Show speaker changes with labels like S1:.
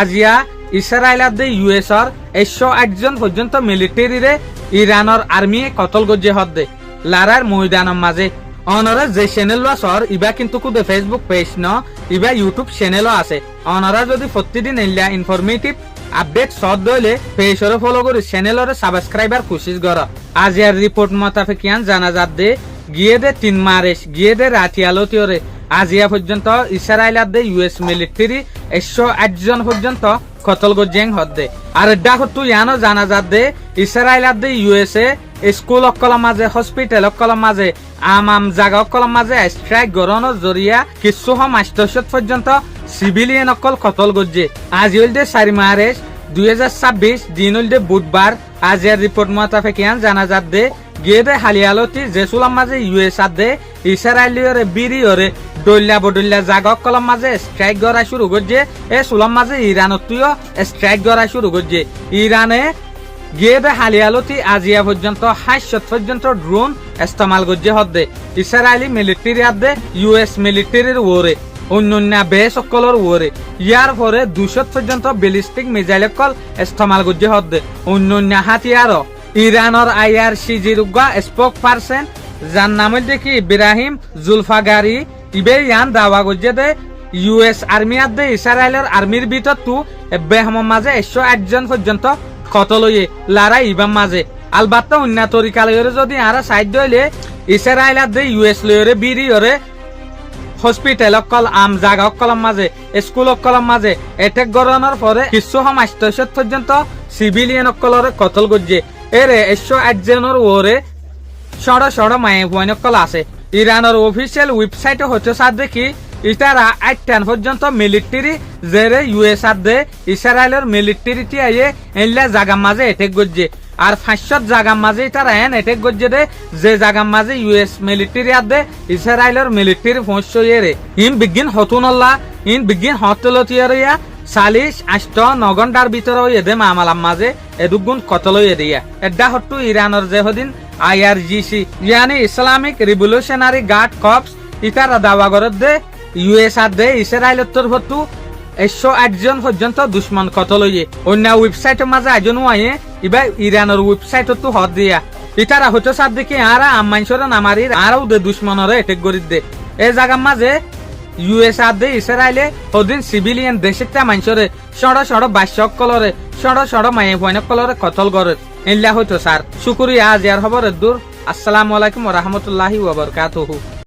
S1: আজিয়া ইসরায়েলত দে ইউএসর 108 জন পর্যন্ত মিলিটারিরে ইরানের আর্মি কতল গজ্জে হদ্দে লারার ময়দানের মাঝে অনরা যে চ্যানেল সর ইবা কিন্তু কুদে ফেসবুক পেজ ন ইবা ইউটিউব চ্যানেলও আছে অনরা যদি প্রতিদিন এলিয়া ইনফরমেটিভ আপডেট সদ দইলে পেজরে ফলো করে চ্যানেলরে সাবস্ক্রাইবার কোশিশ কর আজিয়ার রিপোর্ট মোতাবেকিয়ান জানা যাচ্ছে গিয়ে দে 3 মার্চ গিয়ে দে রাতিয়ালতিওরে আজিয়া পর্যন্ত ইসরায়েলত দে ইউএস মিলিটারি 108 জন পর্যন্ত কতল গজ্জেং হদ্দে আর ডাকতু ইয়ানো জানা যাচ্ছে ইসরায়েলত দে ইউএসএ স্কুল অকলম মাঝে হসপিটাল অকলম মাঝে আম জাগা অকলম মাঝে স্ট্রাইক গরনের জরিয়া কিছু মাস্টারশত পর্যন্ত সিভিলিয়ান অকল কতল গজ্জে আজি হল দে 4 মার্চ 2026 দিন হল দে বুধবার আজিয়ার রিপোর্ট মোতাবেকিয়ান জানা যাচ্ছে গিয়ে দে হালিয়ালতি জেসুলাম মাঝে ইউএস দে ইসরায়েলিয়রে বিরিয়রে ডল্লা বডল্লা জাগা অকলম মাঝে স্ট্রাইক করা শুরু করছে এ সুলাম মাঝে ইরানতিও স্ট্রাইক করা শুরু করছে ইরানে গিয়ে দে হালিয়ালতি আজিয়া পর্যন্ত 60 পর্যন্ত ড্রোন ইস্তেমাল করছে হদ্দে ইসরায়েলি মিলিটারি আদে ইউএস মিলিটারির ওরে অন্যান্য বেশ অকলর ওরে ইয়ার পরে 200 পর্যন্ত ব্যালিস্টিক মিসাইল অকল ইস্তেমাল করছে হদ্দে অন্যান্য হাতিয়ারও ইরানের IRCG-র স্পোক পারসন যার নাম দেখি ইব্রাহিম জুলফাগারি ইবে ইয়ান দাওয়া করছে দে ইউএস আর্মি আদে ইসরায়েলের আর্মির ভিতর তু বেহমের মাঝে 108 জন পর্যন্ত কতলয়ে লারা ইবাম মাঝে আলবাত্তা অন্য তরিকালয়রে যদি আরা সাহায্য হইলে ইসরায়েলত দে ইউএস লয়রে বিরিয়রে হসপিটাল অকল আম জাগা অকলম মাঝে স্কুল অকলম মাঝে এটেক গরনের পরে কিছু মাস্টারশত পর্যন্ত সিভিলিয়ান অকলরে কতল গজ্জে এরে 108 জনের ওরে সড় মায়ে ভুয়ান অকল আছে ইরানের অফিসিয়াল ওয়েবসাইটে হচ্ছে সাথ দেখি ইতারা 8 পর্যন্ত মিলিটারি জেরে ইউএস দে ইসরায়েলের মিলিটারিটি আইয়ে এনলা জাগার মাঝে এটেক গজ্জে আর 500 জাগার মাঝে তারা এন এটেক গজ্জে দে যে জাগার মাঝে ইউএস মিলিটারি দে ইসরায়েলের মিলিটারি পৌঁছয়ে রে ইন বিগিন হতুনল্লাহ ইন বিগিন হতলতিয়ারিয়া 40-8 ঘন্টার ভিতরে এদে মামালার মাঝে এদুগুণ কতল দিয়া এডা হট্টু ইরানের যে হদিন IRGC ইয়ানি ইসলামিক রিভলিউশনারি গার্ড কর্পস ইতারা দাওয়া করে দে ইউএস দে ইসরায়েলের তরফতু 108 জন পর্যন্ত দুশ্মন কতল অন্য ওয়েবসাইটের মাঝে আয়োজন আয়ে ইবা ইরানের ওয়েবসাইট তো হদ দিয়া ইতারা হতো সাত দেখি আরা আমাইছরে নামারি আরও দে দুশ্মনরে এটেক করি দে এই জায়গার মাঝে ইউএস দে ইসরায়েলে হদিন সিভিলিয়ান দেশের মানুষরে সড় বাস্যক কলরে সড় মায়ে ভয়নক কলরে কতল করে এল্লা হইতো স্যার শুকুরিয়া আজ ইয়ার খবরের দূর আসসালামু আলাইকুম ওয়া রাহমাতুল্লাহি ওয়া বারাকাতুহু।